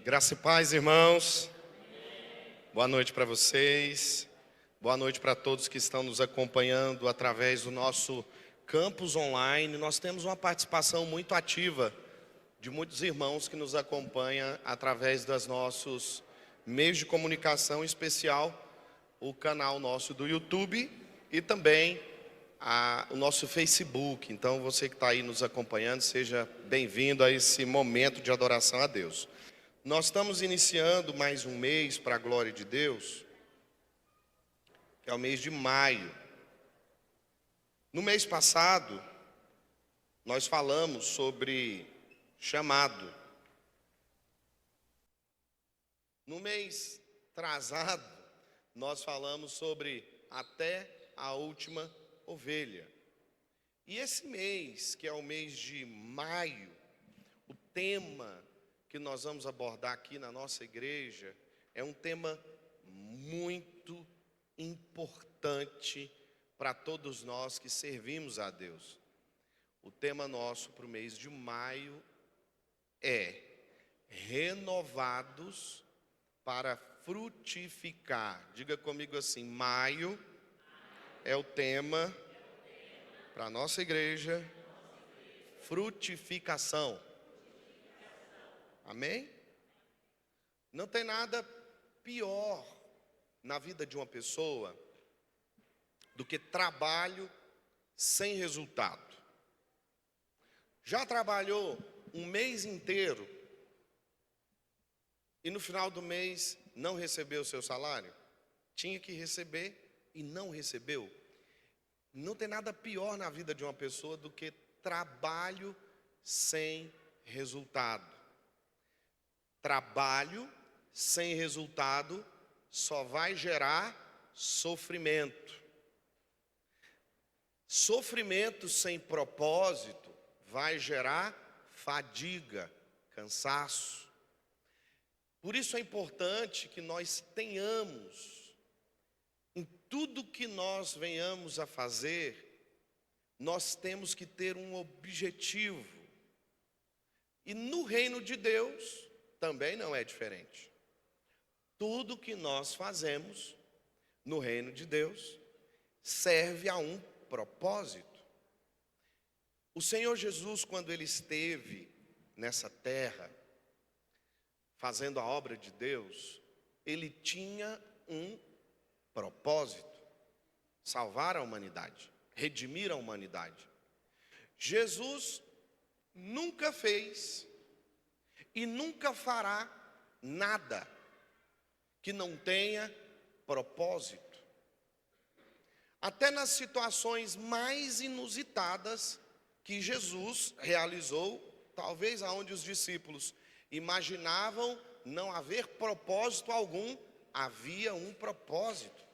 Graça e paz, irmãos. Boa noite para vocês. Boa noite para todos que estão nos acompanhando através do nosso campus online. Nós temos uma participação muito ativa de muitos irmãos que nos acompanham através dos nossos meios de comunicação, em especial o canal nosso do YouTube e também o nosso Facebook. Então, você que está aí nos acompanhando, seja bem-vindo a esse momento de adoração a Deus. Nós estamos iniciando mais um mês para a glória de Deus, que é o mês de maio. No mês passado, nós falamos sobre chamado. No mês atrasado, nós falamos sobre até a última ovelha. E esse mês, que é o mês de maio, o tema que nós vamos abordar aqui na nossa igreja é um tema muito importante para todos nós que servimos a Deus. O tema nosso para o mês de maio é renovados para frutificar. Diga comigo assim: maio é o tema para a nossa igreja, frutificação. Amém? Não tem nada pior na vida de uma pessoa do que trabalho sem resultado. Já trabalhou um mês inteiro e no final do mês não recebeu o seu salário? Tinha que receber e não recebeu. Não tem nada pior na vida de uma pessoa do que trabalho sem resultado. Trabalho sem resultado só vai gerar sofrimento. Sofrimento sem propósito vai gerar fadiga, cansaço. Por isso é importante que nós tenhamos, em tudo que nós venhamos a fazer, nós temos que ter um objetivo. E no reino de Deus também não é diferente. Tudo que nós fazemos no reino de Deus serve a um propósito. O Senhor Jesus, quando ele esteve nessa terra, fazendo a obra de Deus, ele tinha um propósito: salvar a humanidade, redimir a humanidade. Jesus nunca fez e nunca fará nada que não tenha propósito. Até nas situações mais inusitadas que Jesus realizou, talvez aonde os discípulos imaginavam não haver propósito algum, havia um propósito.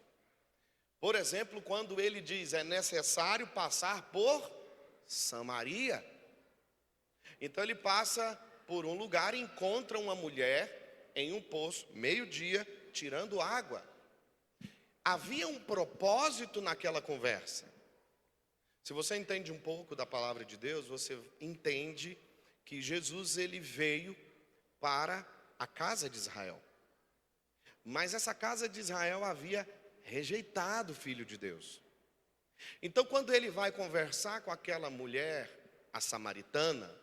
Por exemplo, quando ele diz: é necessário passar por Samaria. Então ele passa por um lugar e encontra uma mulher em um poço, meio-dia, tirando água. Havia um propósito naquela conversa. Se você entende um pouco da palavra de Deus, você entende que Jesus ele veio para a casa de Israel. Mas essa casa de Israel havia rejeitado o Filho de Deus. Então, quando ele vai conversar com aquela mulher, a samaritana,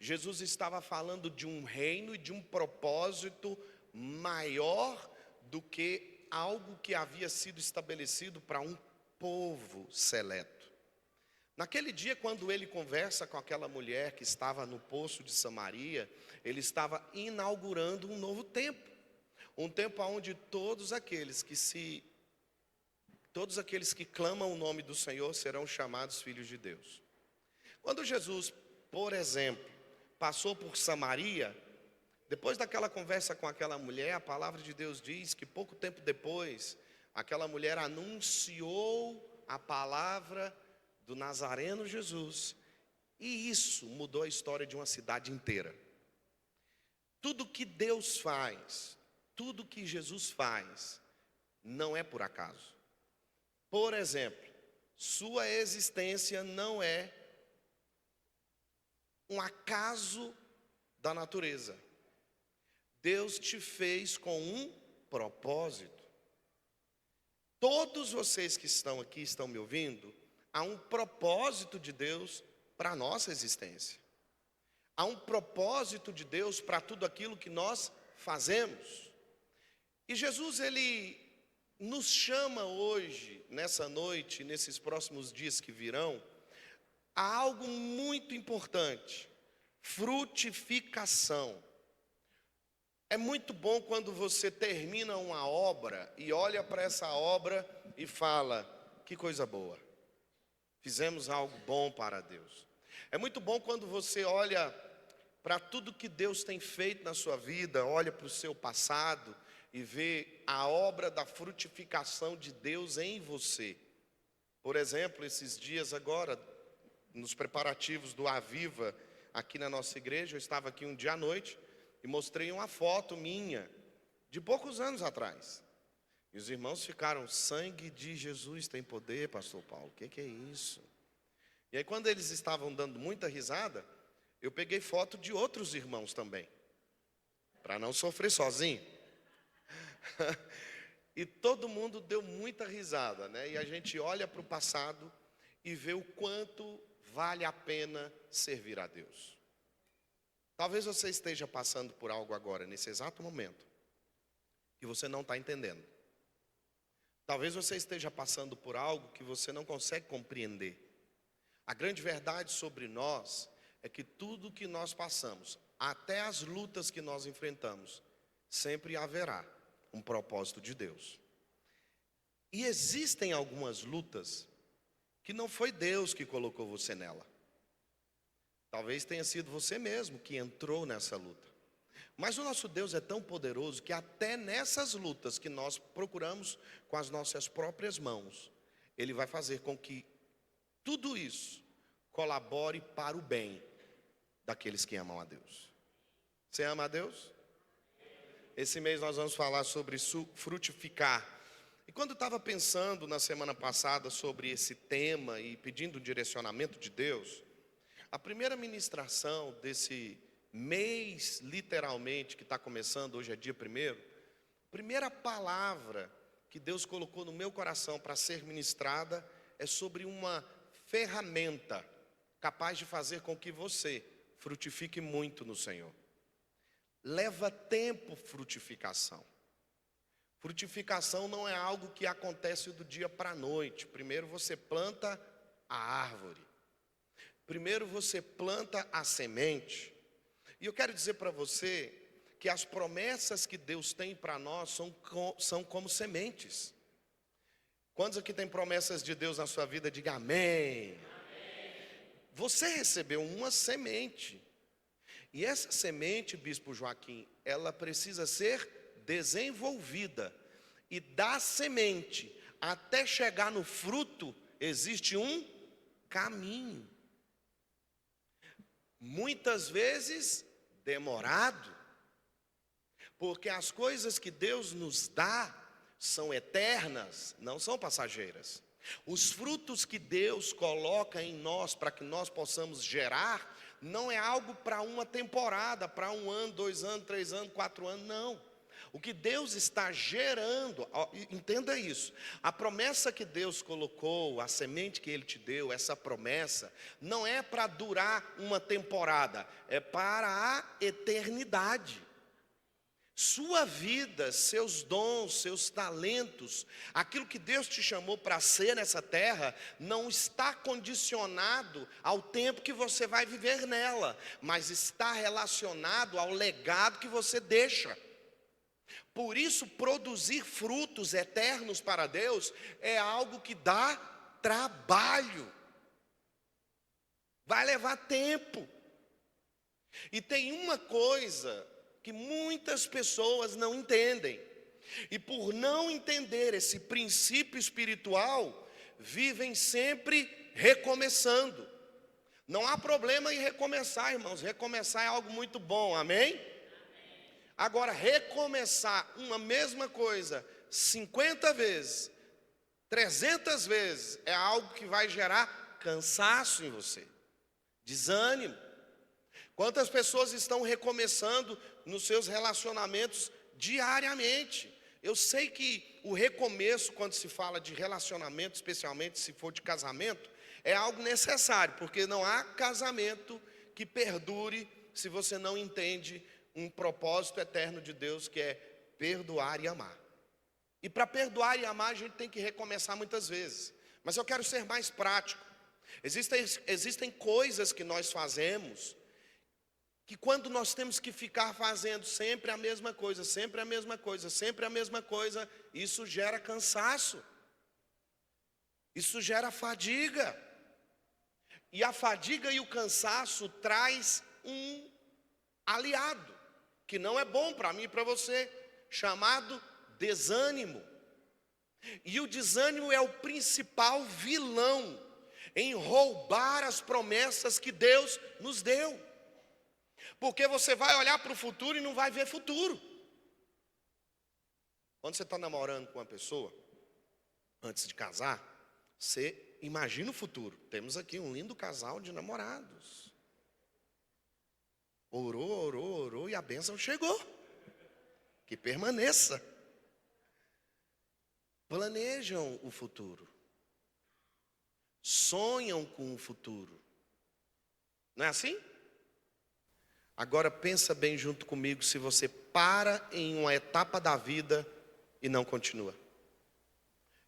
Jesus estava falando de um reino e de um propósito maior do que algo que havia sido estabelecido para um povo seleto. Naquele dia, quando ele conversa com aquela mulher que estava no poço de Samaria, ele estava inaugurando um novo tempo. Um tempo onde todos aqueles que clamam o nome do Senhor serão chamados filhos de Deus. Quando Jesus, por exemplo, passou por Samaria, depois daquela conversa com aquela mulher, a palavra de Deus diz que pouco tempo depois, aquela mulher anunciou a palavra do Nazareno Jesus, e isso mudou a história de uma cidade inteira. Tudo que Deus faz, tudo que Jesus faz, não é por acaso. Por exemplo, sua existência não é um acaso da natureza. Deus te fez com um propósito. Todos vocês que estão aqui, estão me ouvindo, há um propósito de Deus para a nossa existência. Há um propósito de Deus para tudo aquilo que nós fazemos. E Jesus, Ele nos chama hoje, nessa noite, nesses próximos dias que virão, a algo muito importante: frutificação. É muito bom quando você termina uma obra e olha para essa obra e fala: que coisa boa, fizemos algo bom para Deus. É muito bom quando você olha para tudo que Deus tem feito na sua vida, olha para o seu passado e vê a obra da frutificação de Deus em você. Por exemplo, esses dias agora, nos preparativos do Aviva, aqui na nossa igreja, eu estava aqui um dia à noite e mostrei uma foto minha, de poucos anos atrás. E os irmãos ficaram: sangue de Jesus tem poder, pastor Paulo, o que é isso? E aí, quando eles estavam dando muita risada, eu peguei foto de outros irmãos também, para não sofrer sozinho. E todo mundo deu muita risada, né? E a gente olha para o passado e vê o quanto vale a pena servir a Deus. Talvez você esteja passando por algo agora, nesse exato momento, que você não está entendendo. Talvez você esteja passando por algo que você não consegue compreender. A grande verdade sobre nós é que tudo que nós passamos, até as lutas que nós enfrentamos, sempre haverá um propósito de Deus. E existem algumas lutas que não foi Deus que colocou você nela. Talvez tenha sido você mesmo que entrou nessa luta. Mas o nosso Deus é tão poderoso que até nessas lutas que nós procuramos com as nossas próprias mãos, Ele vai fazer com que tudo isso colabore para o bem daqueles que amam a Deus. Você ama a Deus? Esse mês nós vamos falar sobre frutificar. E quando eu estava pensando na semana passada sobre esse tema e pedindo o direcionamento de Deus, a primeira ministração desse mês, literalmente, que está começando, hoje é dia 1º, a primeira palavra que Deus colocou no meu coração para ser ministrada é sobre uma ferramenta capaz de fazer com que você frutifique muito no Senhor. Leva tempo frutificação. Frutificação não é algo que acontece do dia para a noite. Primeiro você planta a árvore. Primeiro você planta a semente. E eu quero dizer para você que as promessas que Deus tem para nós são como sementes. Quantos aqui tem promessas de Deus na sua vida? Diga amém. Você recebeu uma semente. E essa semente, Bispo Joaquim, ela precisa ser desenvolvida. E da semente até chegar no fruto, existe um caminho. Muitas vezes demorado. Porque as coisas que Deus nos dá são eternas, não são passageiras. Os frutos que Deus coloca em nós para que nós possamos gerar, não é algo para uma temporada, para 1 ano, 2 anos, 3 anos, 4 anos, não. O que Deus está gerando, entenda isso, a promessa que Deus colocou, a semente que Ele te deu, essa promessa, não é para durar uma temporada, é para a eternidade. Sua vida, seus dons, seus talentos, aquilo que Deus te chamou para ser nessa terra, não está condicionado ao tempo que você vai viver nela, mas está relacionado ao legado que você deixa. Por isso, produzir frutos eternos para Deus é algo que dá trabalho, vai levar tempo. E tem uma coisa que muitas pessoas não entendem, e por não entender esse princípio espiritual, vivem sempre recomeçando. Não há problema em recomeçar, irmãos, recomeçar é algo muito bom, amém? Agora, recomeçar uma mesma coisa 50 vezes, 300 vezes, é algo que vai gerar cansaço em você, desânimo. Quantas pessoas estão recomeçando nos seus relacionamentos diariamente? Eu sei que o recomeço, quando se fala de relacionamento, especialmente se for de casamento, é algo necessário, porque não há casamento que perdure se você não entende um propósito eterno de Deus, que é perdoar e amar. E para perdoar e amar, a gente tem que recomeçar muitas vezes. Mas eu quero ser mais prático. Existem coisas que nós fazemos que quando nós temos que ficar fazendo sempre a mesma coisa, sempre a mesma coisa, sempre a mesma coisa, isso gera cansaço. Isso gera fadiga. E a fadiga e o cansaço traz um aliado, que não é bom para mim e para você, chamado desânimo. E o desânimo é o principal vilão em roubar as promessas que Deus nos deu. Porque você vai olhar para o futuro e não vai ver futuro. Quando você está namorando com uma pessoa, antes de casar, você imagina o futuro. Temos aqui um lindo casal de namorados. Orou e a bênção chegou. Que permaneça. Planejam o futuro. Sonham com o futuro. Não é assim? Agora pensa bem junto comigo se você para em uma etapa da vida e não continua.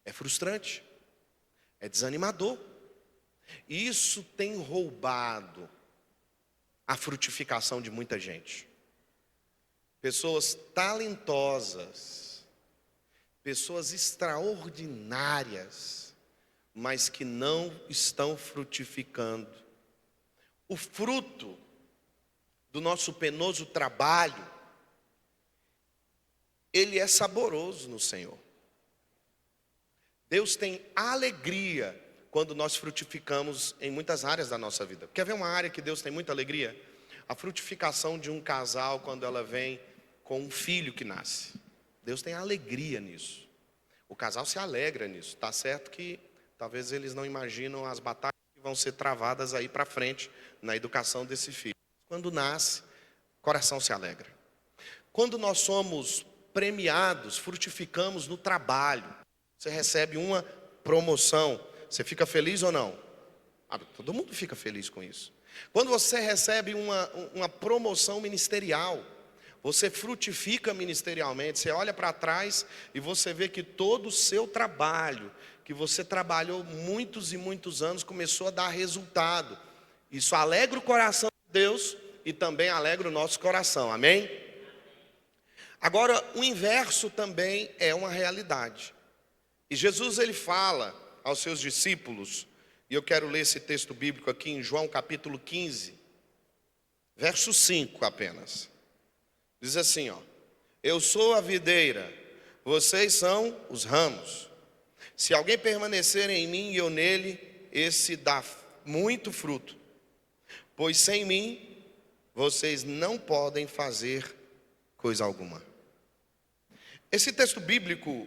É frustrante. É desanimador. E isso tem roubado a frutificação de muita gente. Pessoas talentosas, pessoas extraordinárias, mas que não estão frutificando. O fruto do nosso penoso trabalho, ele é saboroso no Senhor. Deus tem alegria quando nós frutificamos em muitas áreas da nossa vida. Quer ver uma área que Deus tem muita alegria? A frutificação de um casal quando ela vem com um filho que nasce. Deus tem alegria nisso. O casal se alegra nisso. Está certo que talvez eles não imaginam as batalhas que vão ser travadas aí para frente na educação desse filho. Quando nasce, o coração se alegra. Quando nós somos premiados, frutificamos no trabalho. Você recebe uma promoção, você fica feliz ou não? Todo mundo fica feliz com isso. Quando você recebe uma promoção ministerial, você frutifica ministerialmente, você olha para trás e você vê que todo o seu trabalho, que você trabalhou muitos e muitos anos, começou a dar resultado. Isso alegra o coração de Deus e também alegra o nosso coração, amém? Agora, o inverso também é uma realidade. E Jesus, ele fala aos seus discípulos, e eu quero ler esse texto bíblico aqui em João capítulo 15, verso 5 apenas. Diz assim, ó: eu sou a videira, vocês são os ramos. Se alguém permanecer em mim e eu nele, esse dá muito fruto. Pois sem mim, vocês não podem fazer coisa alguma. Esse texto bíblico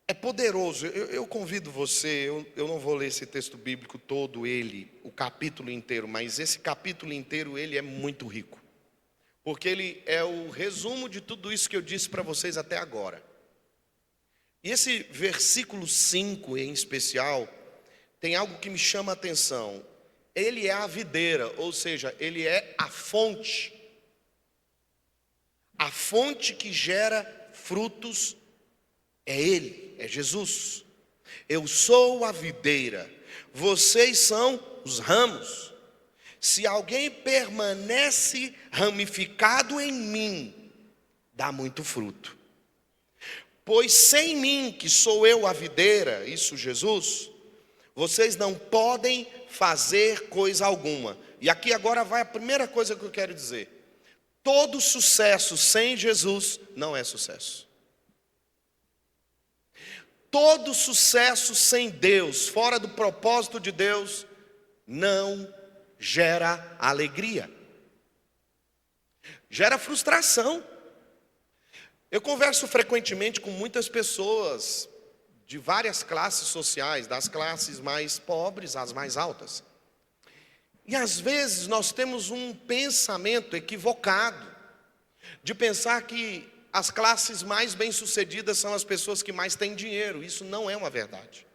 é poderoso. Eu convido você, eu não vou ler esse texto bíblico todo ele, o capítulo inteiro, mas esse capítulo inteiro ele é muito rico. Porque ele é o resumo de tudo isso que eu disse para vocês até agora. E esse versículo 5 em especial, tem algo que me chama a atenção. Ele é a videira, ou seja, ele é a fonte. A fonte que gera frutos é Ele, é Jesus. Eu sou a videira, vocês são os ramos. Se alguém permanece ramificado em mim, dá muito fruto. Pois sem mim, que sou eu a videira, isso Jesus, vocês não podem fazer coisa alguma. E aqui agora vai a primeira coisa que eu quero dizer. Todo sucesso sem Jesus não é sucesso. Todo sucesso sem Deus, fora do propósito de Deus, não gera alegria. Gera frustração. Eu converso frequentemente com muitas pessoas de várias classes sociais, das classes mais pobres às mais altas. E às vezes nós temos um pensamento equivocado de pensar que as classes mais bem-sucedidas são as pessoas que mais têm dinheiro. Isso não é uma verdade.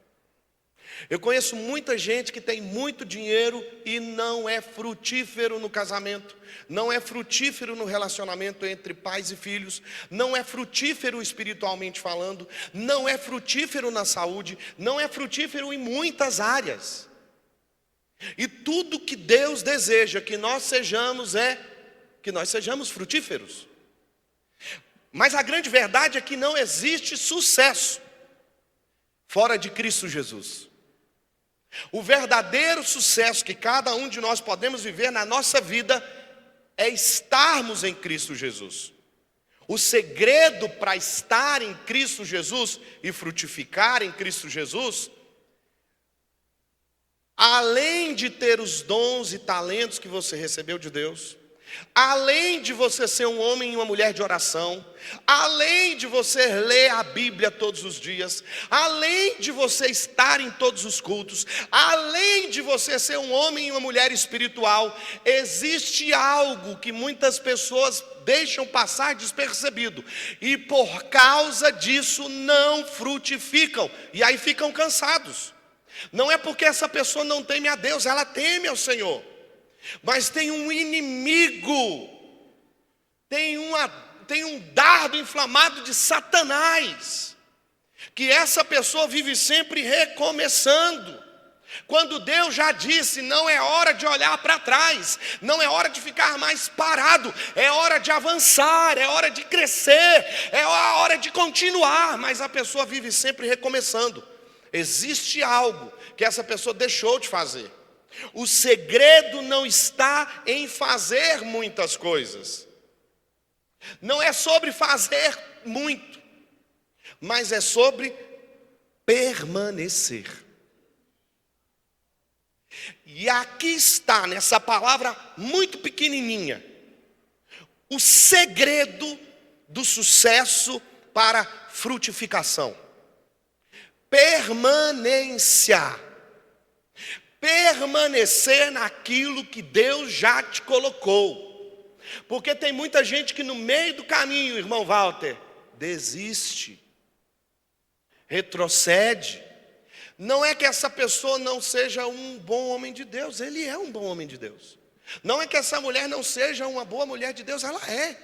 Eu conheço muita gente que tem muito dinheiro e não é frutífero no casamento, não é frutífero no relacionamento entre pais e filhos, não é frutífero espiritualmente falando, não é frutífero na saúde, não é frutífero em muitas áreas. E tudo que Deus deseja que nós sejamos é que nós sejamos frutíferos. Mas a grande verdade é que não existe sucesso fora de Cristo Jesus. O verdadeiro sucesso que cada um de nós podemos viver na nossa vida é estarmos em Cristo Jesus. O segredo para estar em Cristo Jesus e frutificar em Cristo Jesus, além de ter os dons e talentos que você recebeu de Deus, além de você ser um homem e uma mulher de oração, além de você ler a Bíblia todos os dias, além de você estar em todos os cultos, além de você ser um homem e uma mulher espiritual, existe algo que muitas pessoas deixam passar despercebido e por causa disso não frutificam e aí ficam cansados. Não é porque essa pessoa não teme a Deus, ela teme ao Senhor. Mas tem um inimigo, tem um dardo inflamado de Satanás, que essa pessoa vive sempre recomeçando. Quando Deus já disse, não é hora de olhar para trás, não é hora de ficar mais parado, é hora de avançar, é hora de crescer, é a hora de continuar, mas a pessoa vive sempre recomeçando. Existe algo que essa pessoa deixou de fazer. O segredo não está em fazer muitas coisas. Não é sobre fazer muito, mas é sobre permanecer. E aqui está, nessa palavra muito pequenininha, o segredo do sucesso para frutificação. Permanência. Permanecer naquilo que Deus já te colocou. Porque tem muita gente que no meio do caminho, irmão Walter, desiste, retrocede. Não é que essa pessoa não seja um bom homem de Deus, ele é um bom homem de Deus. Não é que essa mulher não seja uma boa mulher de Deus, ela é.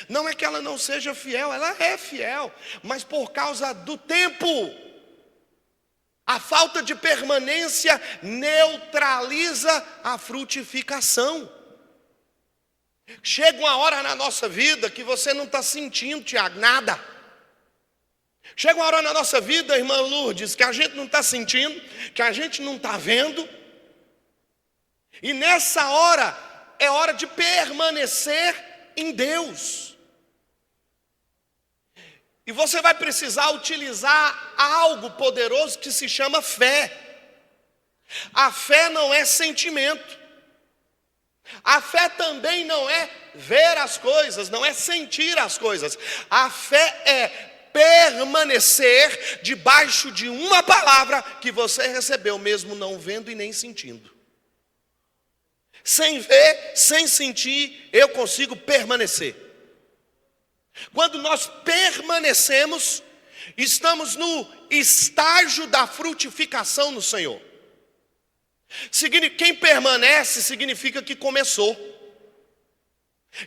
Não é que ela não seja fiel, ela é fiel. Mas por causa do tempo, a falta de permanência neutraliza a frutificação. Chega uma hora na nossa vida que você não está sentindo, Tiago, nada. Chega uma hora na nossa vida, irmã Lourdes, que a gente não está sentindo, que a gente não está vendo. E nessa hora, é hora de permanecer em Deus. E você vai precisar utilizar algo poderoso que se chama fé. A fé não é sentimento. A fé também não é ver as coisas, não é sentir as coisas. A fé é permanecer debaixo de uma palavra que você recebeu, mesmo não vendo e nem sentindo. Sem ver, sem sentir, eu consigo permanecer. Quando nós permanecemos, estamos no estágio da frutificação no Senhor. Quem permanece significa que começou.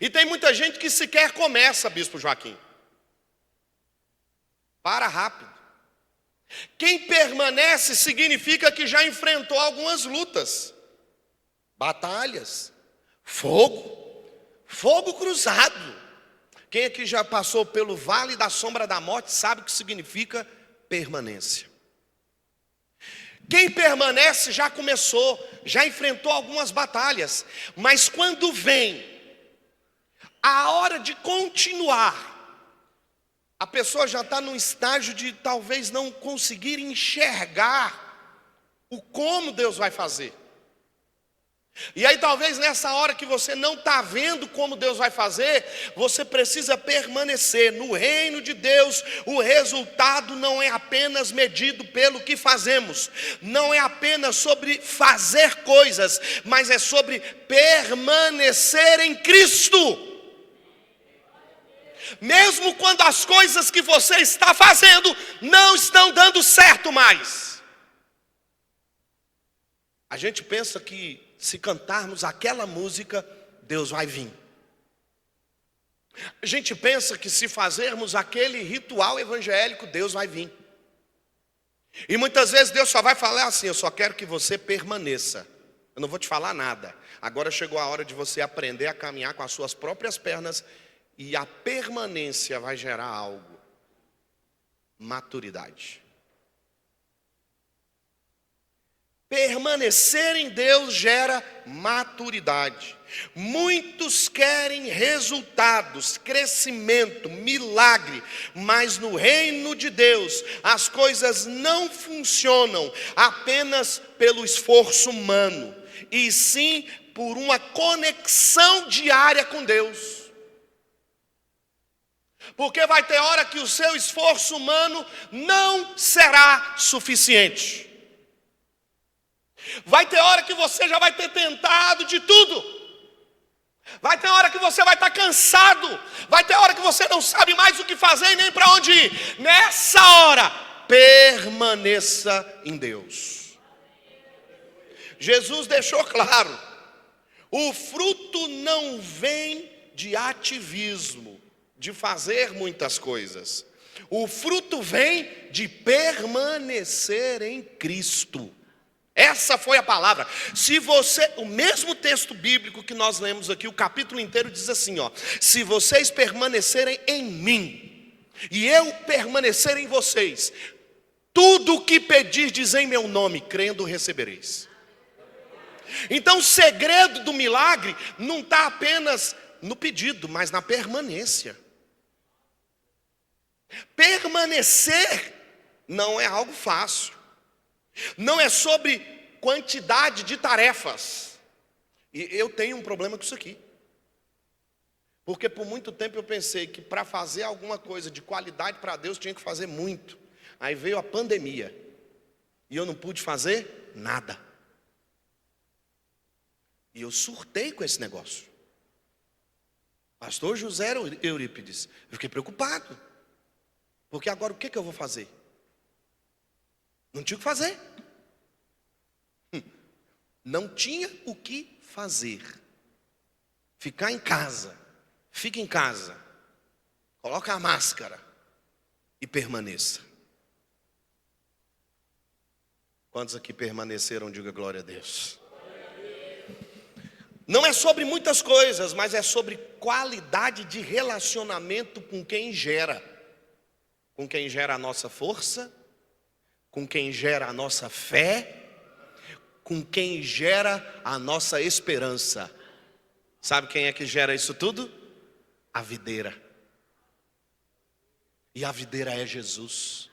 E tem muita gente que sequer começa, Bispo Joaquim. Para rápido. Quem permanece significa que já enfrentou algumas lutas, batalhas, fogo cruzado. Quem aqui já passou pelo vale da sombra da morte sabe o que significa permanência. Quem permanece já começou, já enfrentou algumas batalhas, mas quando vem a hora de continuar, a pessoa já está num estágio de talvez não conseguir enxergar o como Deus vai fazer. E aí talvez nessa hora que você não está vendo como Deus vai fazer, você precisa permanecer. No reino de Deus, o resultado não é apenas medido pelo que fazemos, não é apenas sobre fazer coisas, mas é sobre permanecer em Cristo. Mesmo quando as coisas que você está fazendo não estão dando certo mais. A gente pensa que se cantarmos aquela música, Deus vai vir. A gente pensa que se fazermos aquele ritual evangélico, Deus vai vir. E muitas vezes Deus só vai falar assim: eu só quero que você permaneça. Eu não vou te falar nada. Agora chegou a hora de você aprender a caminhar com as suas próprias pernas. E a permanência vai gerar algo. Maturidade. Permanecer em Deus gera maturidade. Muitos querem resultados, crescimento, milagre, mas no reino de Deus as coisas não funcionam apenas pelo esforço humano, e sim por uma conexão diária com Deus. Porque vai ter hora que o seu esforço humano não será suficiente. Vai ter hora que você já vai ter tentado de tudo. Vai ter hora que você vai estar cansado. Vai ter hora que você não sabe mais o que fazer e nem para onde ir. Nessa hora, permaneça em Deus. Jesus deixou claro: o fruto não vem de ativismo, de fazer muitas coisas. O fruto vem de permanecer em Cristo. Essa foi a palavra. Se você, o mesmo texto bíblico que nós lemos aqui, o capítulo inteiro diz assim, ó: se vocês permanecerem em mim e eu permanecer em vocês, tudo o que pedirdes em meu nome, crendo, recebereis. Então o segredo do milagre não está apenas no pedido, mas na permanência. Permanecer não é algo fácil. Não é sobre quantidade de tarefas. E eu tenho um problema com isso aqui. Porque por muito tempo eu pensei que para fazer alguma coisa de qualidade para Deus tinha que fazer muito. Aí veio a pandemia e eu não pude fazer nada. E eu surtei com esse negócio. Pastor José Eurípides, eu fiquei preocupado. Porque agora o que eu vou fazer? Não tinha o que fazer. Não tinha o que fazer. Ficar em casa. Fica em casa. Coloca a máscara e permaneça. Quantos aqui permaneceram? Diga glória a Deus. Não é sobre muitas coisas, mas é sobre qualidade de relacionamento com quem gera. Com quem gera a nossa força, com quem gera a nossa fé, com quem gera a nossa esperança. Sabe quem é que gera isso tudo? A videira. E a videira é Jesus.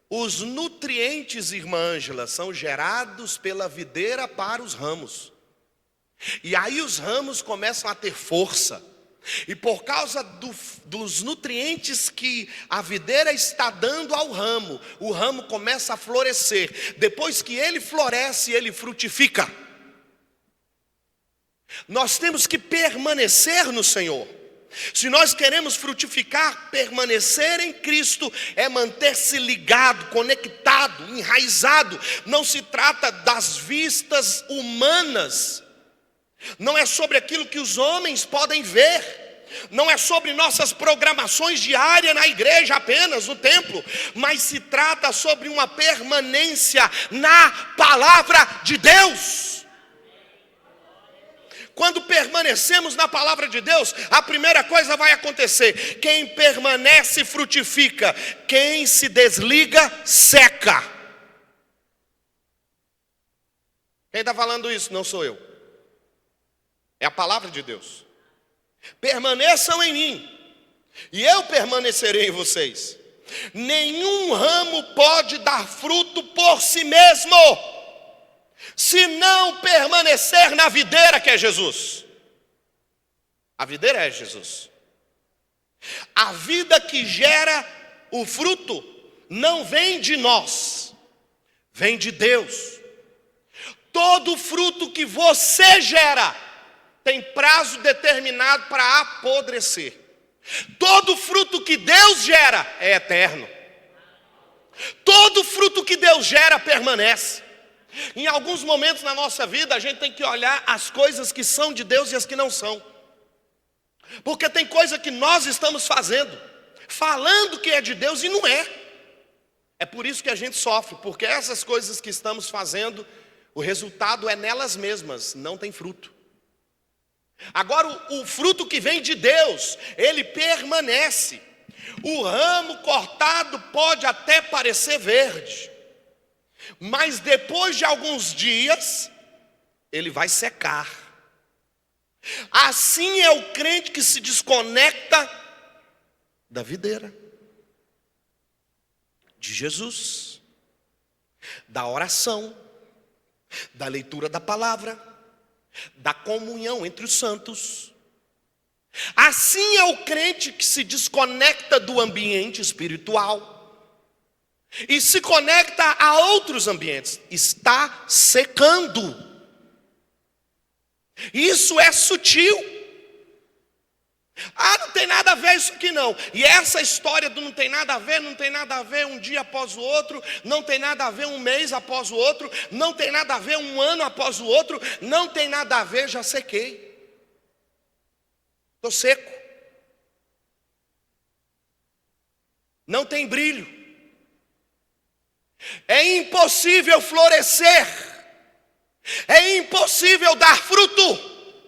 Os nutrientes, irmã Ângela, são gerados pela videira para os ramos. E aí os ramos começam a ter força. E por causa dos nutrientes que a videira está dando ao ramo, o ramo começa a florescer. Depois que ele floresce, ele frutifica. Nós temos que permanecer no Senhor. Se nós queremos frutificar, permanecer em Cristo é manter-se ligado, conectado, enraizado. Não se trata das vistas humanas. Não é sobre aquilo que os homens podem ver. Não é sobre nossas programações diárias na igreja apenas, no templo. Mas se trata sobre uma permanência na palavra de Deus. Quando permanecemos na palavra de Deus, a primeira coisa vai acontecer: quem permanece frutifica, quem se desliga seca. Quem está falando isso? Não sou eu. É a palavra de Deus. Permaneçam em mim, e eu permanecerei em vocês. Nenhum ramo pode dar fruto por si mesmo. se não permanecer na videira que é Jesus. A videira é Jesus. A vida que gera o fruto não vem de nós, vem de Deus. Todo fruto que você gera tem prazo determinado para apodrecer. Todo fruto que Deus gera é eterno. Todo fruto que Deus gera permanece. Em alguns momentos na nossa vida a gente tem que olhar as coisas que são de Deus e as que não são. Porque tem coisa que nós estamos fazendo, falando que é de Deus e não é. É por isso que a gente sofre, porque essas coisas que estamos fazendo, o resultado é nelas mesmas, não tem fruto. Agora o fruto que vem de Deus, ele permanece. O ramo cortado pode até parecer verde, mas depois de alguns dias, ele vai secar. Assim é o crente que se desconecta da videira, de Jesus, da oração, da leitura da palavra, da comunhão entre os santos. Assim é o crente que se desconecta do ambiente espiritual e se conecta a outros ambientes. Está secando. Isso é sutil. Não tem nada a ver isso aqui não. E essa história do não tem nada a ver, não tem nada a ver um dia após o outro, não tem nada a ver um mês após o outro, não tem nada a ver um ano após o outro, não tem nada a ver, já sequei. Estou seco. Não tem brilho. É impossível florescer. É impossível dar fruto.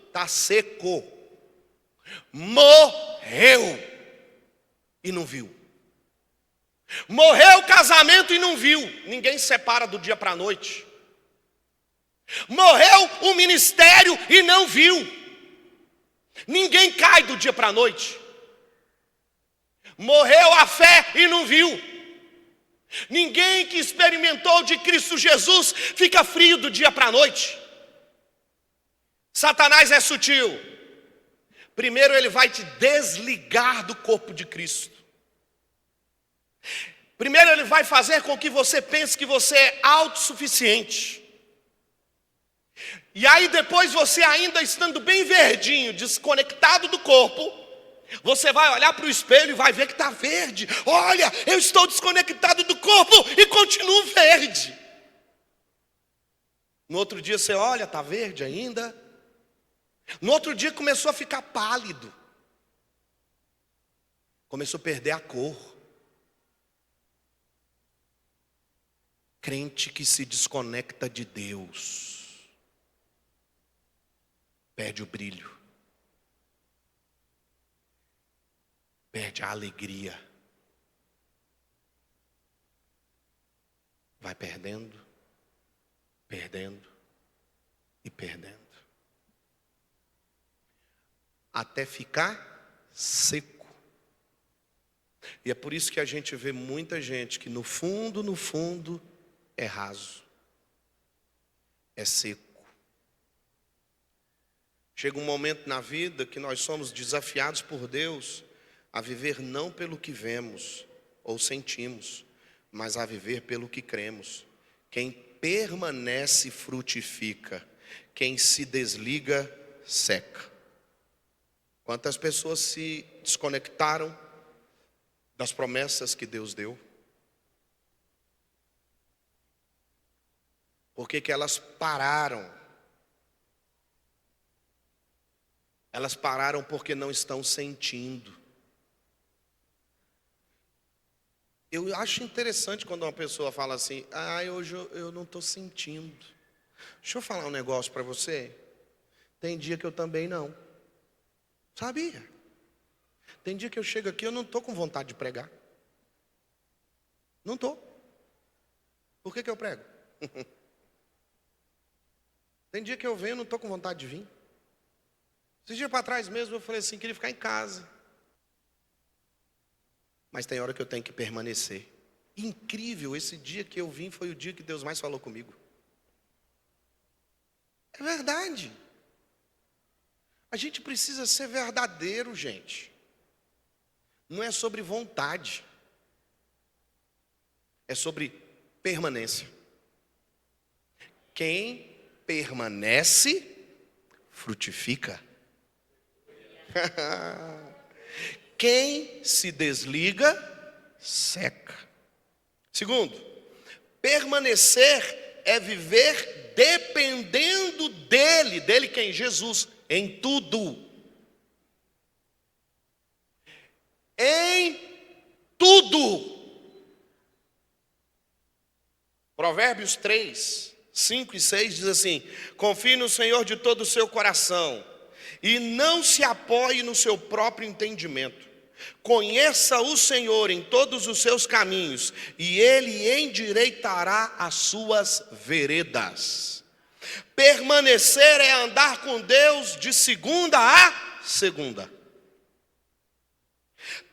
Está seco. Morreu e não viu. Morreu o casamento e não viu. Ninguém se separa do dia para a noite. Morreu o ministério e não viu. Ninguém cai do dia para a noite. Morreu a fé e não viu. Ninguém que experimentou de Cristo Jesus fica frio do dia para a noite. Satanás é sutil. Primeiro ele vai te desligar do corpo de Cristo. Primeiro ele vai fazer com que você pense que você é autossuficiente. E aí depois você, ainda estando bem verdinho, desconectado do corpo, você vai olhar para o espelho e vai ver que está verde. Olha, eu estou desconectado do corpo e continuo verde. No outro dia você olha, está verde ainda. No outro dia começou a ficar pálido. Começou a perder a cor. Crente que se desconecta de Deus perde o brilho. Perde a alegria. Vai perdendo, perdendo e perdendo. Até ficar seco. E é por isso que a gente vê muita gente que no fundo, é raso. É seco. Chega um momento na vida que nós somos desafiados por Deus a viver não pelo que vemos ou sentimos, mas a viver pelo que cremos. Quem permanece frutifica, quem se desliga seca. Quantas pessoas se desconectaram das promessas que Deus deu? Por que elas pararam? Elas pararam porque não estão sentindo. Eu acho interessante quando uma pessoa fala assim: hoje eu não estou sentindo. Deixa eu falar um negócio para você. Tem dia que eu também não. Sabia? Tem dia que eu chego aqui e eu não estou com vontade de pregar. Não estou. Por que eu prego? Tem dia que eu venho e não estou com vontade de vir. Esses dias para trás mesmo eu falei assim, queria ficar em casa. Mas tem hora que eu tenho que permanecer. Incrível, esse dia que eu vim foi o dia que Deus mais falou comigo. É verdade. A gente precisa ser verdadeiro, gente. Não é sobre vontade. É sobre permanência. Quem permanece, frutifica. Quem se desliga, seca. Segundo, permanecer é viver dependendo dele. Dele quem? Jesus. Em tudo. Em tudo. Provérbios 3, 5 e 6 diz assim: confie no Senhor de todo o seu coração e não se apoie no seu próprio entendimento. Conheça o Senhor em todos os seus caminhos e Ele endireitará as suas veredas. Permanecer é andar com Deus de segunda a segunda.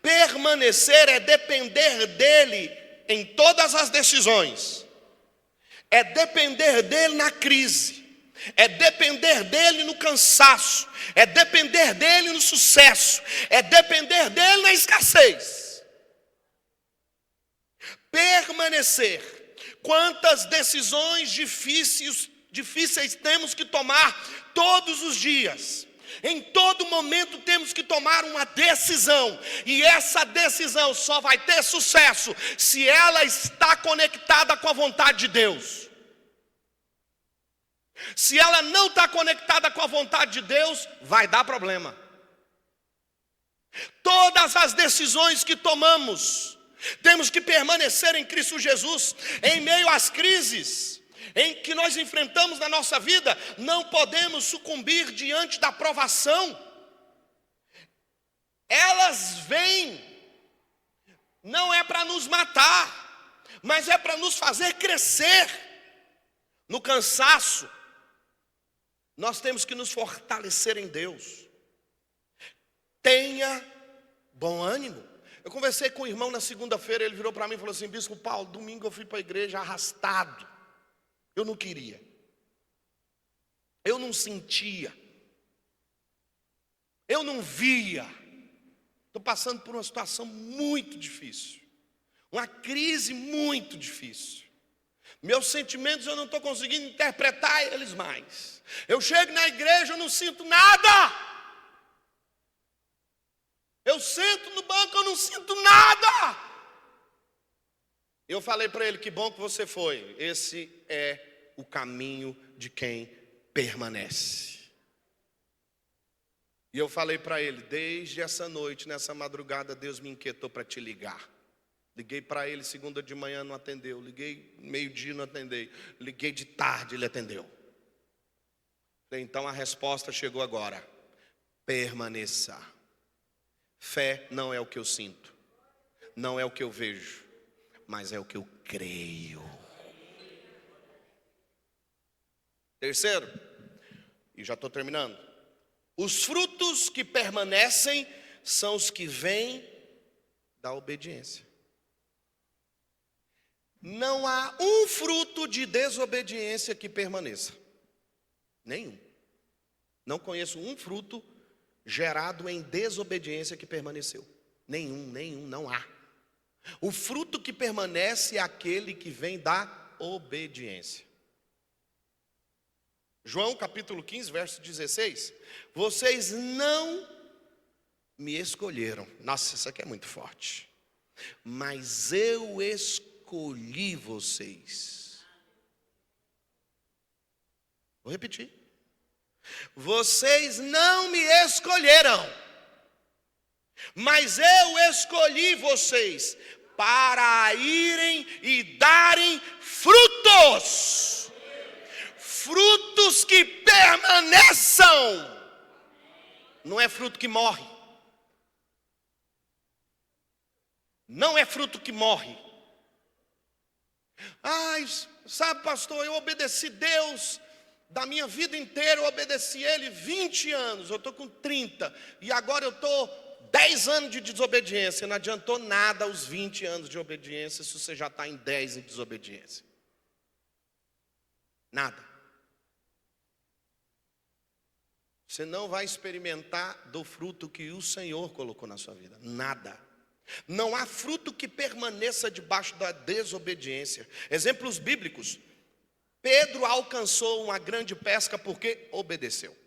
Permanecer é depender dEle em todas as decisões. É depender dEle na crise. É depender dEle no cansaço. É depender dEle no sucesso. É depender dEle na escassez. Permanecer. Quantas decisões difíceis temos que tomar todos os dias. Em todo momento temos que tomar uma decisão. E essa decisão só vai ter sucesso se ela está conectada com a vontade de Deus. Se ela não está conectada com a vontade de Deus, vai dar problema. Todas as decisões que tomamos, temos que permanecer em Cristo Jesus. Em meio às crises em que nós enfrentamos na nossa vida, não podemos sucumbir diante da provação. Elas vêm, não é para nos matar, mas é para nos fazer crescer. No cansaço, nós temos que nos fortalecer em Deus. Tenha bom ânimo. Eu conversei com o irmão na segunda-feira, ele virou para mim e falou assim: Bispo Paulo, domingo eu fui para a igreja arrastado. Eu não queria. Eu não sentia. Eu não via. Estou passando por uma situação muito difícil. Uma crise muito difícil. Meus sentimentos eu não estou conseguindo interpretar eles mais. Eu chego na igreja, eu não sinto nada. Eu sento no banco, eu não sinto nada. Eu falei para ele: que bom que você foi. Esse é o caminho de quem permanece. E eu falei para ele: desde essa noite, nessa madrugada, Deus me inquietou para te ligar. Liguei para ele segunda de manhã, não atendeu. Liguei meio-dia, não atendeu. Liguei de tarde, ele atendeu. Então a resposta chegou agora: permaneça. Fé não é o que eu sinto, não é o que eu vejo, mas é o que eu creio. Terceiro, e já estou terminando, os frutos que permanecem são os que vêm da obediência. Não há um fruto de desobediência que permaneça. Nenhum. Não conheço um fruto gerado em desobediência que permaneceu. Nenhum, não há. O fruto que permanece é aquele que vem da obediência. João capítulo 15, verso 16. Vocês não me escolheram. Nossa, isso aqui é muito forte. Mas eu escolhi vocês. Vou repetir. Vocês não me escolheram, mas eu escolhi vocês para irem e darem frutos. Frutos que permaneçam. Não é fruto que morre. Não é fruto que morre. Ai, sabe, pastor, eu obedeci Deus da minha vida inteira, eu obedeci Ele 20 anos, eu estou com 30, e agora eu estou 10 anos de desobediência. Não adiantou nada os 20 anos de obediência se você já está em 10 de desobediência. Nada. você não vai experimentar do fruto que o Senhor colocou na sua vida. Nada. Não há fruto que permaneça debaixo da desobediência. Exemplos bíblicos. Pedro alcançou uma grande pesca porque obedeceu.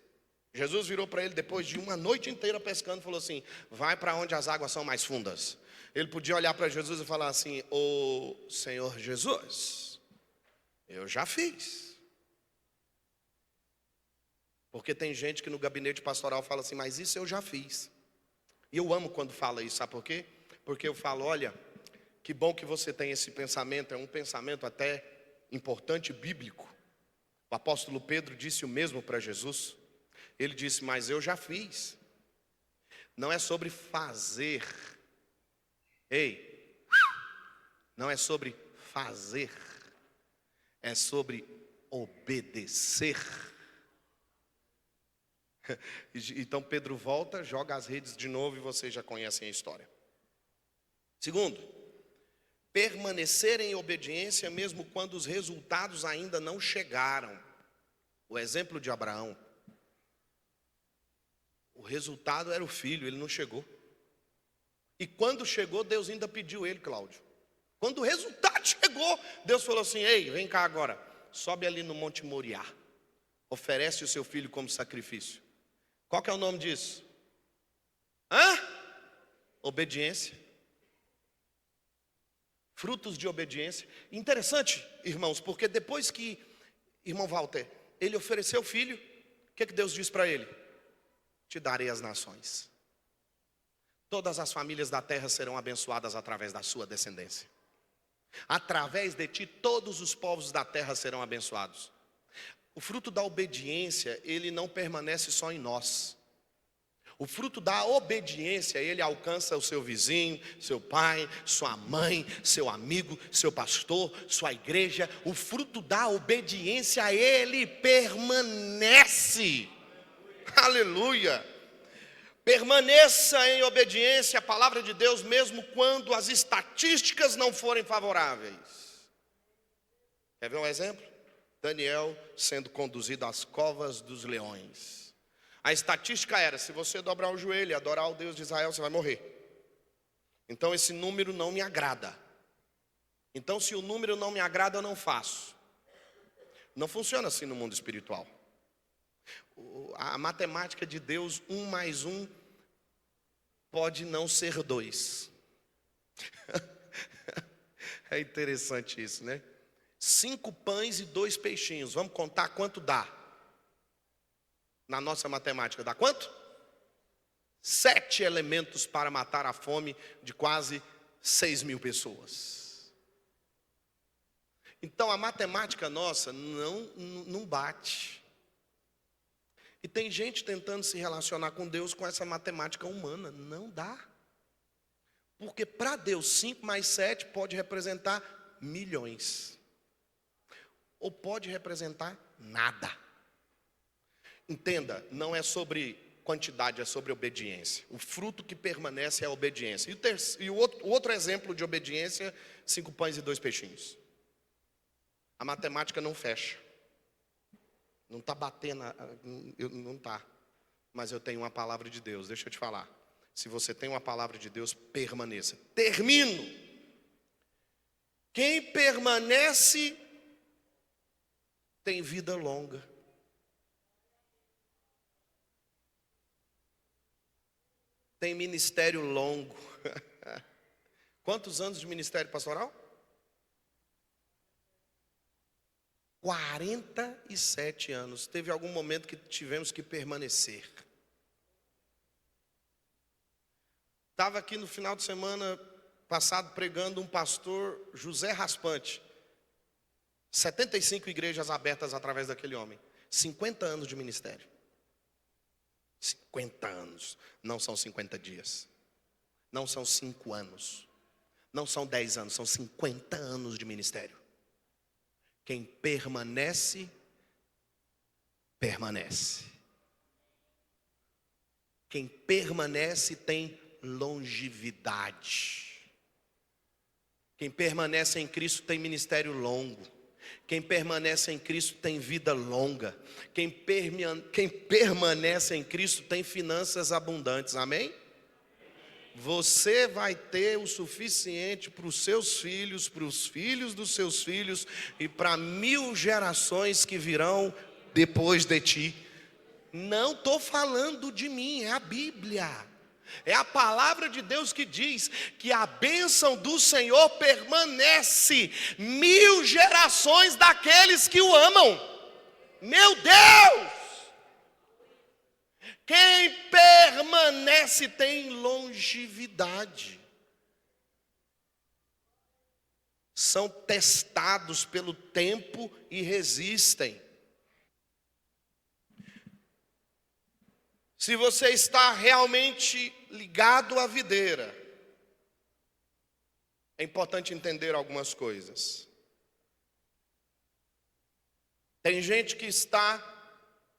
Jesus virou para ele depois de uma noite inteira pescando e falou assim: vai para onde as águas são mais fundas. Ele podia olhar para Jesus e falar assim: ô Senhor Jesus, eu já fiz. Porque tem gente que no gabinete pastoral fala assim: mas isso eu já fiz. E eu amo quando fala isso, sabe por quê? Porque eu falo: olha, que bom que você tem esse pensamento, é um pensamento até importante bíblico. O apóstolo Pedro disse o mesmo para Jesus. Ele disse: mas eu já fiz. Não é sobre fazer. Ei, não é sobre fazer. É sobre obedecer. Então Pedro volta, joga as redes de novo e vocês já conhecem a história. Segundo, permanecer em obediência mesmo quando os resultados ainda não chegaram. O exemplo de Abraão. O resultado era o filho, ele não chegou. E quando chegou, Deus ainda pediu ele, Cláudio. Quando o resultado chegou, Deus falou assim: ei, vem cá agora, sobe ali no Monte Moriá, oferece o seu filho como sacrifício. Qual que é o nome disso? Obediência. Frutos de obediência. Interessante, irmãos, porque depois que, irmão Walter, ele ofereceu o filho, o que Deus disse para ele? Te darei as nações. Todas as famílias da terra serão abençoadas através da sua descendência. Através de ti, todos os povos da terra serão abençoados. O fruto da obediência, ele não permanece só em nós. O fruto da obediência, ele alcança o seu vizinho, seu pai, sua mãe, seu amigo, seu pastor, sua igreja. O fruto da obediência, ele permanece. Aleluia. Permaneça em obediência à palavra de Deus, mesmo quando as estatísticas não forem favoráveis. Quer ver um exemplo? Daniel sendo conduzido às covas dos leões. A estatística era: se você dobrar o joelho e adorar o Deus de Israel, você vai morrer. Então esse número não me agrada. Então se o número não me agrada, eu não faço. Não funciona assim no mundo espiritual. A matemática de Deus, 1 mais 1 pode não ser 2. É interessante isso, né? 5 pães e 2 peixinhos. Vamos contar quanto dá? Na nossa matemática, dá quanto? 7 elementos para matar a fome de quase 6.000 pessoas. Então a matemática nossa não bate. E tem gente tentando se relacionar com Deus com essa matemática humana. Não dá. Porque para Deus 5 mais 7 pode representar milhões. Ou pode representar nada. Entenda, não é sobre quantidade, é sobre obediência. O fruto que permanece é a obediência. E o outro exemplo de obediência, 5 pães e 2 peixinhos. A matemática não fecha. Não está batendo, não está. Mas eu tenho uma palavra de Deus, deixa eu te falar. Se você tem uma palavra de Deus, permaneça. Termino. Quem permanece tem vida longa. Tem ministério longo. Quantos anos de ministério pastoral? 47 anos. Teve algum momento que tivemos que permanecer. Estava aqui no final de semana passado pregando um pastor, José Raspante. 75 igrejas abertas através daquele homem. 50 anos de ministério. 50 anos. Não são 50 dias. Não são 5 anos. Não são 10 anos. São 50 anos de ministério. Quem permanece, permanece. Quem permanece tem longevidade. Quem permanece em Cristo tem ministério longo. Quem permanece em Cristo tem vida longa. Quem permanece em Cristo tem finanças abundantes. Amém? Você vai ter o suficiente para os seus filhos, para os filhos dos seus filhos e para 1000 gerações que virão depois de ti. Não estou falando de mim, é a Bíblia. É a palavra de Deus que diz que a bênção do Senhor permanece 1000 gerações daqueles que o amam. Meu Deus! Quem permanece tem longevidade. São testados pelo tempo e resistem. Se você está realmente ligado à videira, é importante entender algumas coisas. Tem gente que está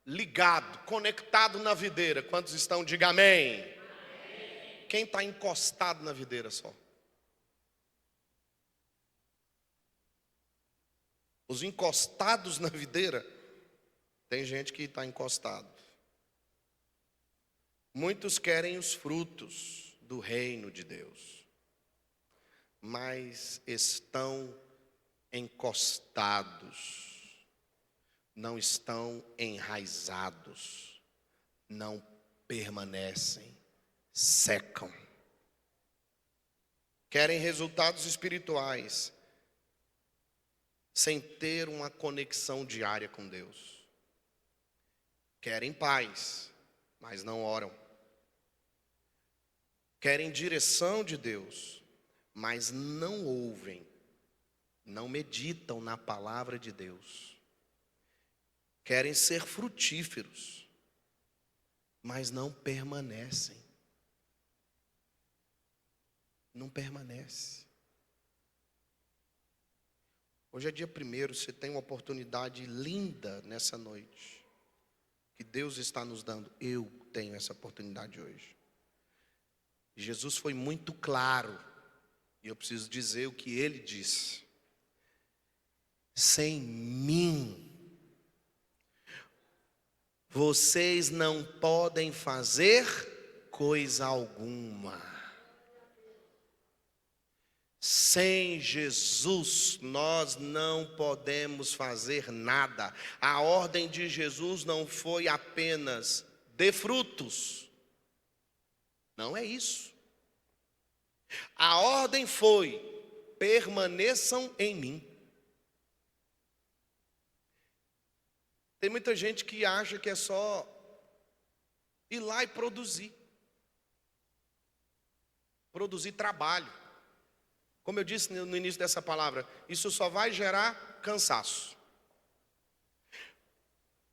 ligado, conectado na videira. Quantos estão? Diga amém. Amém. Quem está encostado na videira só? Os encostados na videira, tem gente que está encostado. Muitos querem os frutos do reino de Deus, mas estão encostados, não estão enraizados, não permanecem, secam. Querem resultados espirituais, sem ter uma conexão diária com Deus. Querem paz, mas não oram. Querem direção de Deus, mas não ouvem, não meditam na palavra de Deus. Querem ser frutíferos, mas não permanecem. Não permanece. Hoje é dia 1º, você tem uma oportunidade linda nessa noite, que Deus está nos dando. Eu tenho essa oportunidade hoje. Jesus foi muito claro, e eu preciso dizer o que ele disse. Sem mim, vocês não podem fazer coisa alguma. Sem Jesus, nós não podemos fazer nada. A ordem de Jesus não foi apenas dê frutos. Não é isso. A ordem foi: permaneçam em mim. Tem muita gente que acha que é só ir lá e produzir. Produzir trabalho. Como eu disse no início dessa palavra, isso só vai gerar cansaço.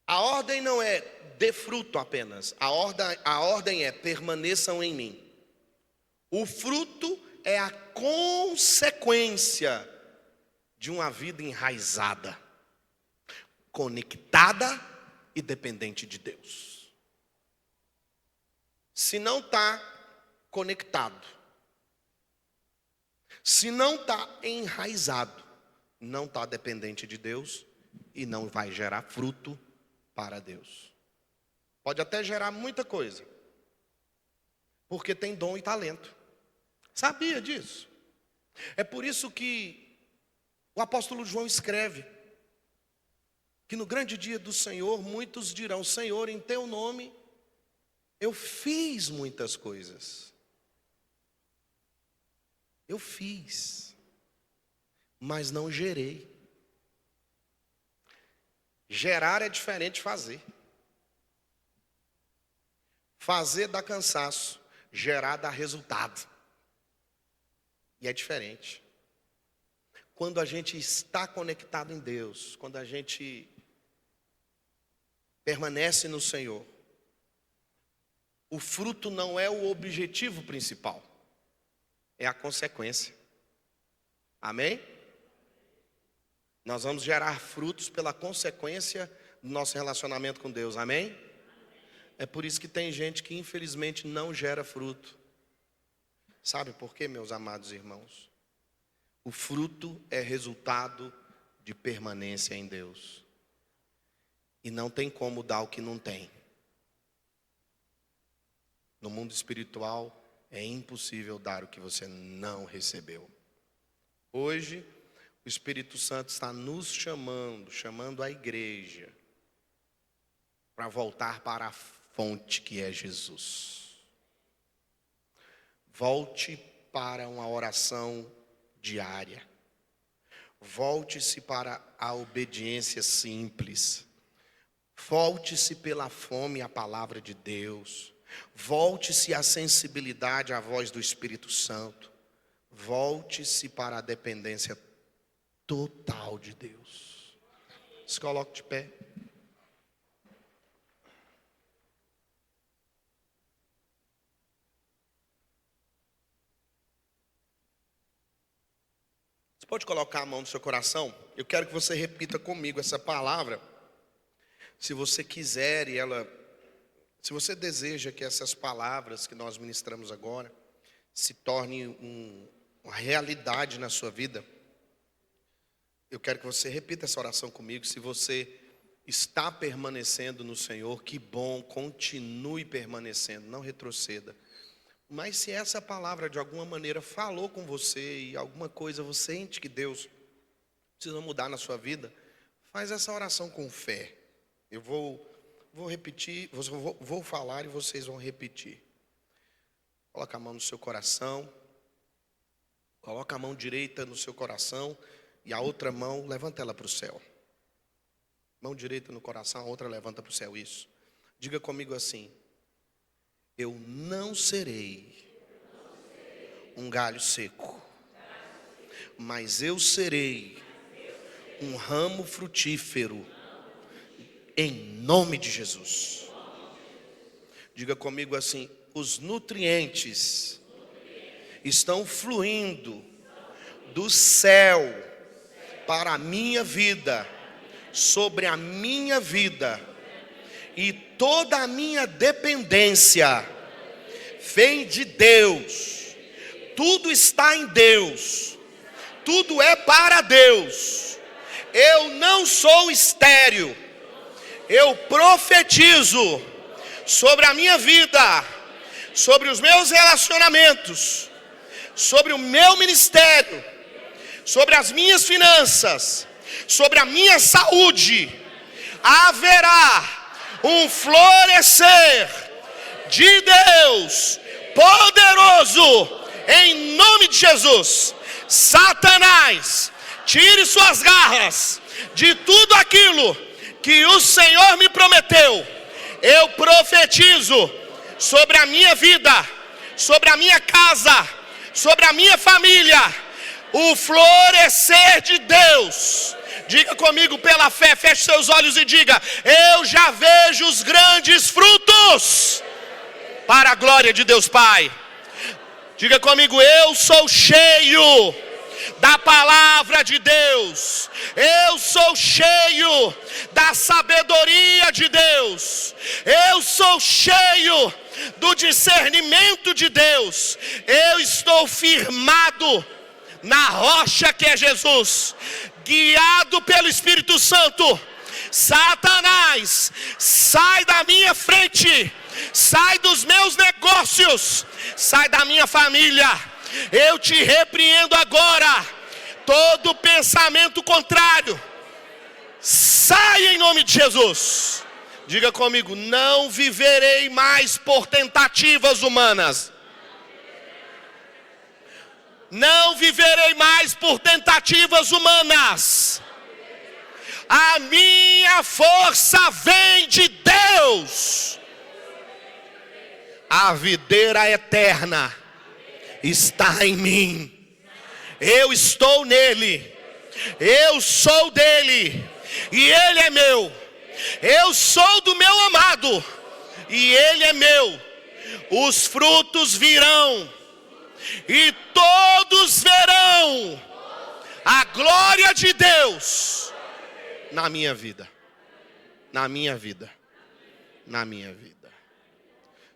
A ordem não é dê fruto apenas. A ordem é permaneçam em mim. O fruto é a consequência de uma vida enraizada, conectada e dependente de Deus. Se não está conectado, se não está enraizado, não está dependente de Deus e não vai gerar fruto para Deus. Pode até gerar muita coisa, porque tem dom e talento. Sabia disso? É por isso que o apóstolo João escreve que no grande dia do Senhor muitos dirão: Senhor, em teu nome eu fiz muitas coisas. Eu fiz, mas não gerei. Gerar é diferente de fazer. Fazer dá cansaço, gerar dá resultado. E é diferente. Quando a gente está conectado em Deus, quando a gente permanece no Senhor, o fruto não é o objetivo principal, é a consequência. Amém? Nós vamos gerar frutos pela consequência do nosso relacionamento com Deus. Amém? É por isso que tem gente que infelizmente não gera fruto. Sabe por quê, meus amados irmãos? O fruto é resultado de permanência em Deus. E não tem como dar o que não tem. No mundo espiritual é impossível dar o que você não recebeu. Hoje, o Espírito Santo está nos chamando a igreja para voltar para a fonte que é Jesus. Volte para uma oração diária. Volte-se para a obediência simples. Volte-se pela fome à palavra de Deus. Volte-se à sensibilidade à voz do Espírito Santo. Volte-se para a dependência total de Deus. Se coloque de pé. Você pode colocar a mão no seu coração? Eu quero que você repita comigo essa palavra. Se você quiser se você deseja que essas palavras que nós ministramos agora se tornem uma realidade na sua vida, eu quero que você repita essa oração comigo. Se você está permanecendo no Senhor, que bom, continue permanecendo, não retroceda. Mas se essa palavra de alguma maneira falou com você e alguma coisa você sente que Deus precisa mudar na sua vida, faz essa oração com fé. Eu vou repetir, vou falar e vocês vão repetir. Coloca a mão no seu coração. Coloca a mão direita no seu coração e a outra mão, levanta ela para o céu. Mão direita no coração, a outra levanta para o céu, isso. Diga comigo assim: eu não serei um galho seco, mas eu serei um ramo frutífero, em nome de Jesus. Diga comigo assim: os nutrientes estão fluindo do céu para a minha vida, sobre a minha vida, e toda a minha dependência vem de Deus. Tudo está em Deus, tudo é para Deus. Eu não sou estéril. Eu profetizo sobre a minha vida, sobre os meus relacionamentos, sobre o meu ministério, sobre as minhas finanças, sobre a minha saúde. Haverá um florescer de Deus poderoso, em nome de Jesus. Satanás, tire suas garras de tudo aquilo que o Senhor me prometeu. Eu profetizo sobre a minha vida, sobre a minha casa, sobre a minha família, o florescer de Deus. Diga comigo pela fé, feche seus olhos e diga: eu já vejo os grandes frutos, para a glória de Deus Pai. Diga comigo: eu sou cheio da palavra de Deus. Eu sou cheio da sabedoria de Deus. Eu sou cheio do discernimento de Deus. Eu estou firmado na rocha que é Jesus, guiado pelo Espírito Santo. Satanás, sai da minha frente, sai dos meus negócios, sai da minha família. Eu te repreendo agora. Todo pensamento contrário, sai em nome de Jesus. Diga comigo: não viverei mais por tentativas humanas. Não viverei mais por tentativas humanas. A minha força vem de Deus. A videira eterna está em mim. Eu estou nele. Eu sou dele e ele é meu. Eu sou do meu amado e ele é meu. Os frutos virão e todos verão a glória de Deus na minha vida. Na minha vida. Na minha vida.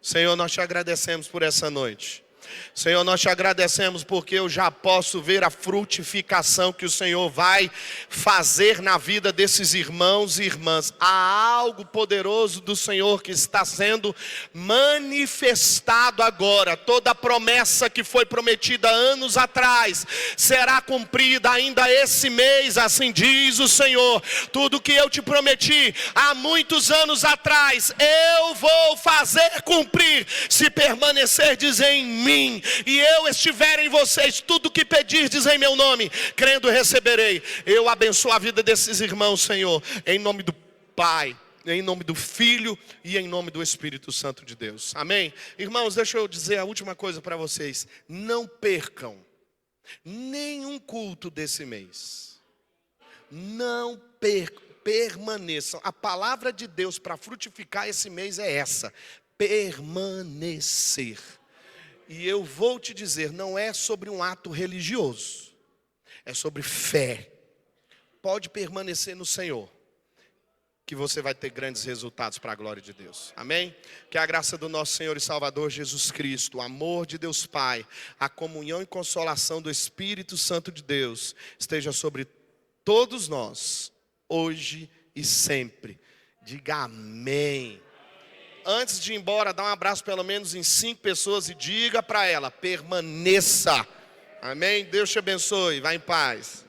Senhor, nós te agradecemos por essa noite. Senhor, nós te agradecemos porque eu já posso ver a frutificação que o Senhor vai fazer na vida desses irmãos e irmãs. Há algo poderoso do Senhor que está sendo manifestado agora. Toda a promessa que foi prometida anos atrás será cumprida ainda esse mês, assim diz o Senhor. Tudo que eu te prometi há muitos anos atrás, eu vou fazer cumprir, se permanecerdes em mim e eu estiver em vocês. Tudo que pedirdes em meu nome, crendo receberei. Eu abençoo a vida desses irmãos, Senhor, em nome do Pai, em nome do Filho e em nome do Espírito Santo de Deus. Amém? Irmãos, deixa eu dizer a última coisa para vocês. Não percam nenhum culto desse mês. Não percam, permaneçam. A palavra de Deus para frutificar esse mês é essa: permanecer. E eu vou te dizer, não é sobre um ato religioso, é sobre fé. Pode permanecer no Senhor, que você vai ter grandes resultados para a glória de Deus. Amém? Que a graça do nosso Senhor e Salvador Jesus Cristo, o amor de Deus Pai, a comunhão e consolação do Espírito Santo de Deus esteja sobre todos nós, hoje e sempre. Diga amém. Antes de ir embora, dá um abraço pelo menos em 5 pessoas e diga para ela: permaneça. Amém? Deus te abençoe. Vá em paz.